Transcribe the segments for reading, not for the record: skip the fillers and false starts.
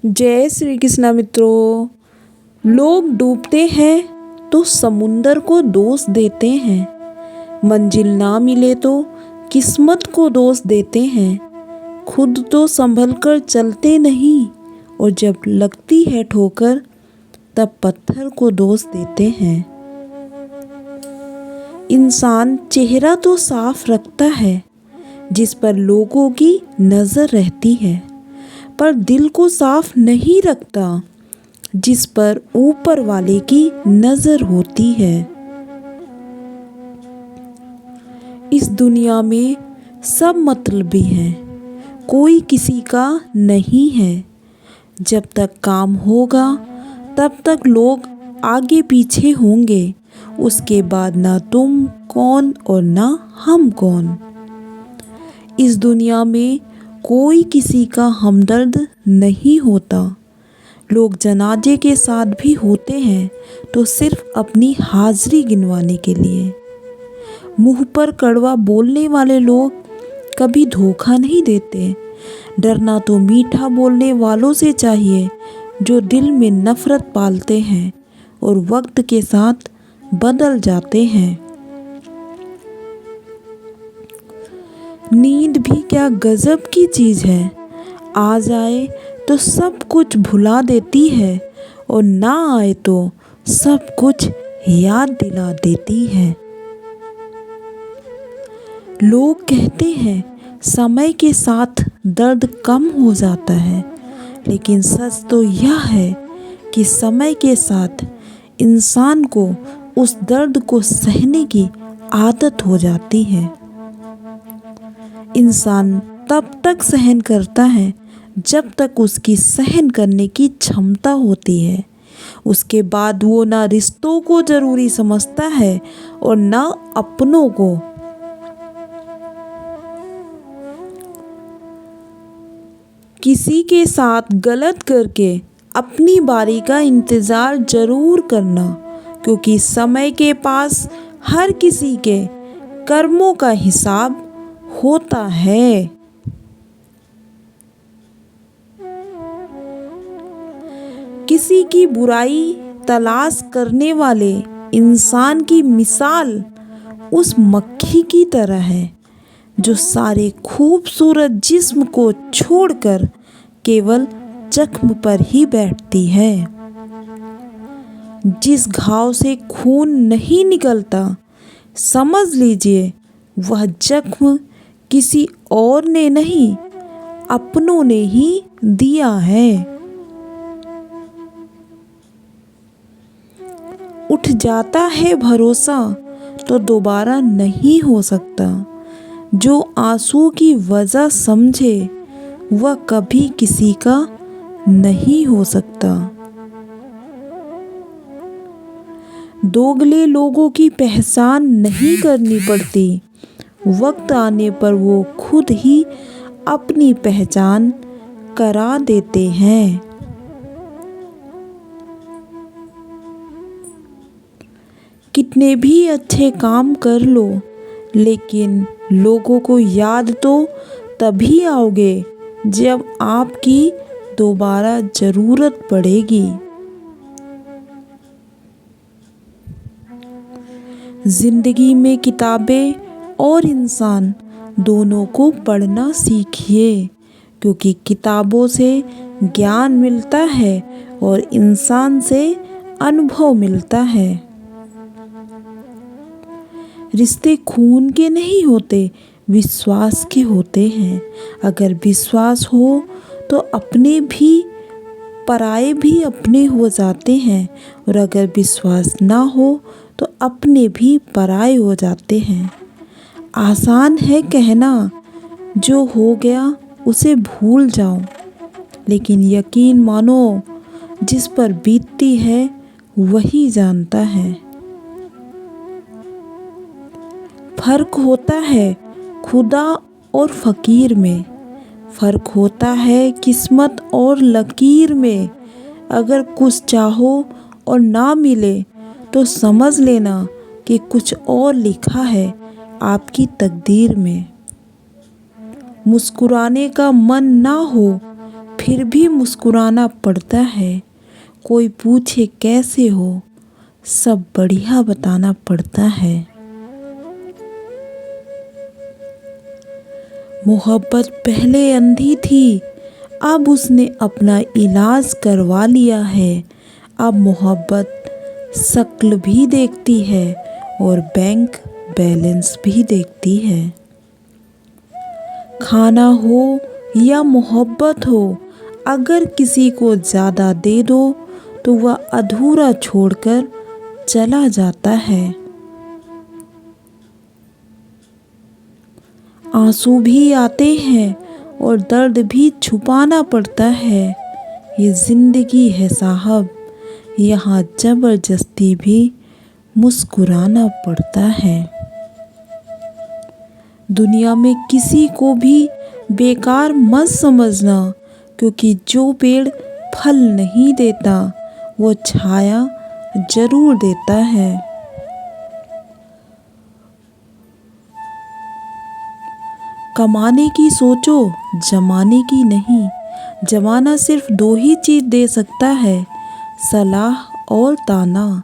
जय श्री कृष्णा मित्रों। लोग डूबते हैं तो समुंदर को दोष देते हैं, मंजिल ना मिले तो किस्मत को दोष देते हैं। खुद तो संभल कर चलते नहीं और जब लगती है ठोकर तब पत्थर को दोष देते हैं। इंसान चेहरा तो साफ रखता है जिस पर लोगों की नज़र रहती है, पर दिल को साफ नहीं रखता जिस पर ऊपर वाले की नजर होती है। इस दुनिया में सब मतलबी हैं, कोई किसी का नहीं है। जब तक काम होगा तब तक लोग आगे पीछे होंगे, उसके बाद ना तुम कौन और ना हम कौन। इस दुनिया में कोई किसी का हमदर्द नहीं होता। लोग जनाजे के साथ भी होते हैं तो सिर्फ अपनी हाजिरी गिनवाने के लिए। मुंह पर कड़वा बोलने वाले लोग कभी धोखा नहीं देते। डरना तो मीठा बोलने वालों से चाहिए जो दिल में नफरत पालते हैं और वक्त के साथ बदल जाते हैं। नींद भी क्या गजब की चीज़ है, आ जाए तो सब कुछ भुला देती है और ना आए तो सब कुछ याद दिला देती है। लोग कहते हैं समय के साथ दर्द कम हो जाता है, लेकिन सच तो यह है कि समय के साथ इंसान को उस दर्द को सहने की आदत हो जाती है। इंसान तब तक सहन करता है जब तक उसकी सहन करने की क्षमता होती है। उसके बाद वो ना रिश्तों को जरूरी समझता है और ना अपनों को। किसी के साथ गलत करके अपनी बारी का इंतज़ार जरूर करना, क्योंकि समय के पास हर किसी के कर्मों का हिसाब होता है। किसी की बुराई तलाश करने वाले इंसान की मिसाल उस मक्खी की तरह है जो सारे खूबसूरत जिस्म को छोड़कर केवल जख्म पर ही बैठती है। जिस घाव से खून नहीं निकलता, समझ लीजिए वह जख्म किसी और ने नहीं, अपनों ने ही दिया है। उठ जाता है भरोसा तो दोबारा नहीं हो सकता। जो आंसू की वजह समझे वह कभी किसी का नहीं हो सकता। दोगले लोगों की पहचान नहीं करनी पड़ती, वक्त आने पर वो खुद ही अपनी पहचान करा देते हैं। कितने भी अच्छे काम कर लो, लेकिन लोगों को याद तो तभी आओगे जब आपकी दोबारा ज़रूरत पड़ेगी। जिंदगी में किताबें और इंसान दोनों को पढ़ना सीखिए, क्योंकि किताबों से ज्ञान मिलता है और इंसान से अनुभव मिलता है। रिश्ते खून के नहीं होते, विश्वास के होते हैं। अगर विश्वास हो तो अपने भी पराये भी अपने हो जाते हैं, और अगर विश्वास ना हो तो अपने भी पराये हो जाते हैं। आसान है कहना जो हो गया उसे भूल जाओ, लेकिन यकीन मानो जिस पर बीतती है वही जानता है। फर्क होता है खुदा और फकीर में, फर्क होता है किस्मत और लकीर में। अगर कुछ चाहो और ना मिले तो समझ लेना कि कुछ और लिखा है आपकी तकदीर में। मुस्कुराने का मन ना हो फिर भी मुस्कुराना पड़ता है। कोई पूछे कैसे हो, सब बढ़िया बताना पड़ता है। मोहब्बत पहले अंधी थी, अब उसने अपना इलाज करवा लिया है। अब मोहब्बत शक्ल भी देखती है और बैंक बैलेंस भी देखती है। खाना हो या मोहब्बत हो, अगर किसी को ज़्यादा दे दो तो वह अधूरा छोड़कर चला जाता है। आंसू भी आते हैं और दर्द भी छुपाना पड़ता है। ये जिंदगी है साहब, यहाँ जबरदस्ती भी मुस्कुराना पड़ता है। दुनिया में किसी को भी बेकार मत समझना, क्योंकि जो पेड़ फल नहीं देता वो छाया जरूर देता है। कमाने की सोचो, जमाने की नहीं। जमाना सिर्फ 2 ही चीज दे सकता है, सलाह और ताना,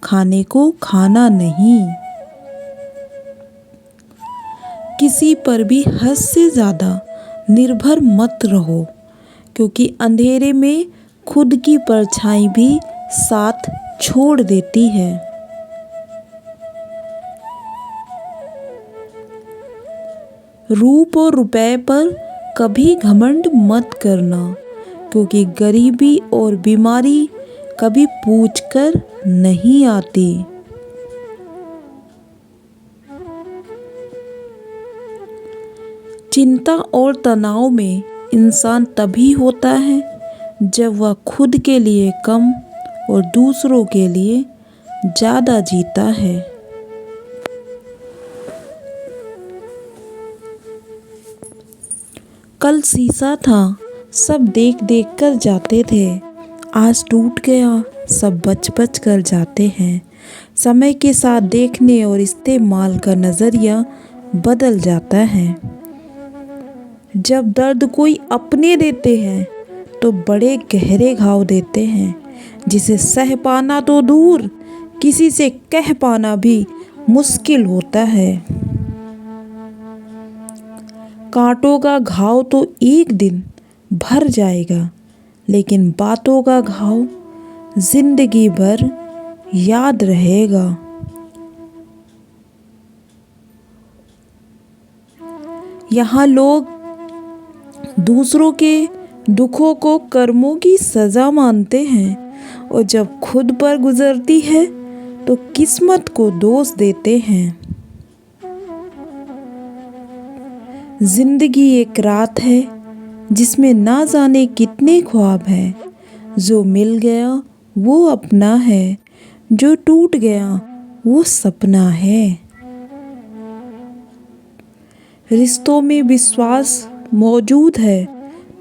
खाने को खाना नहीं। किसी पर भी हद से ज़्यादा निर्भर मत रहो, क्योंकि अंधेरे में खुद की परछाई भी साथ छोड़ देती है। रूप और रुपए पर कभी घमंड मत करना, क्योंकि गरीबी और बीमारी कभी पूछकर नहीं आती। चिंता और तनाव में इंसान तभी होता है जब वह खुद के लिए कम और दूसरों के लिए ज़्यादा जीता है। कल शीशा था, सब देख देख कर जाते थे। आज टूट गया, सब बच बच कर जाते हैं। समय के साथ देखने और इस्तेमाल का नज़रिया बदल जाता है। जब दर्द कोई अपने देते हैं तो बड़े गहरे घाव देते हैं, जिसे सह पाना तो दूर, किसी से कह पाना भी मुश्किल होता है। कांटों का घाव तो एक दिन भर जाएगा, लेकिन बातों का घाव जिंदगी भर याद रहेगा। यहाँ लोग दूसरों के दुखों को कर्मों की सजा मानते हैं, और जब खुद पर गुजरती है तो किस्मत को दोष देते हैं। जिंदगी एक रात है जिसमें ना जाने कितने ख्वाब हैं। जो मिल गया वो अपना है, जो टूट गया वो सपना है। रिश्तों में विश्वास मौजूद है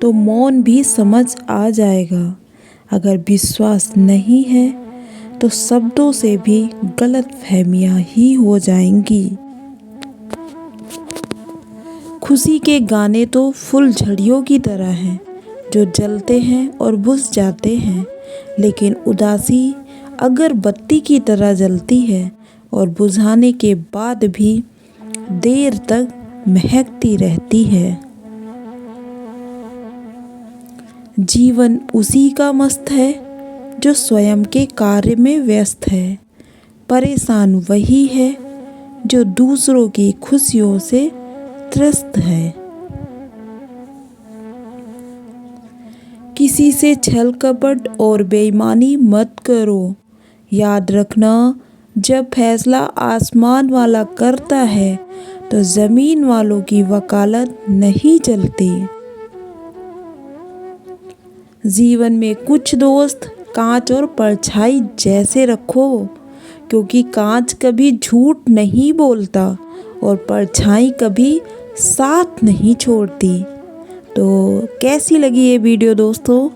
तो मौन भी समझ आ जाएगा। अगर विश्वास नहीं है तो शब्दों से भी गलतफहमियां ही हो जाएंगी। खुशी के गाने तो फुलझड़ियों की तरह हैं, जो जलते हैं और बुझ जाते हैं, लेकिन उदासी अगर बत्ती की तरह जलती है और बुझाने के बाद भी देर तक महकती रहती है। जीवन उसी का मस्त है जो स्वयं के कार्य में व्यस्त है। परेशान वही है जो दूसरों की खुशियों से त्रस्त है। किसी से छल कपट और बेईमानी मत करो। याद रखना, जब फैसला आसमान वाला करता है तो जमीन वालों की वकालत नहीं चलती। जीवन में कुछ दोस्त कांच और परछाई जैसे रखो, क्योंकि कांच कभी झूठ नहीं बोलता और परछाई कभी साथ नहीं छोड़ती। तो कैसी लगी ये वीडियो दोस्तों,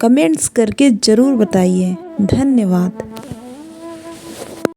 कमेंट्स करके ज़रूर बताइए। धन्यवाद।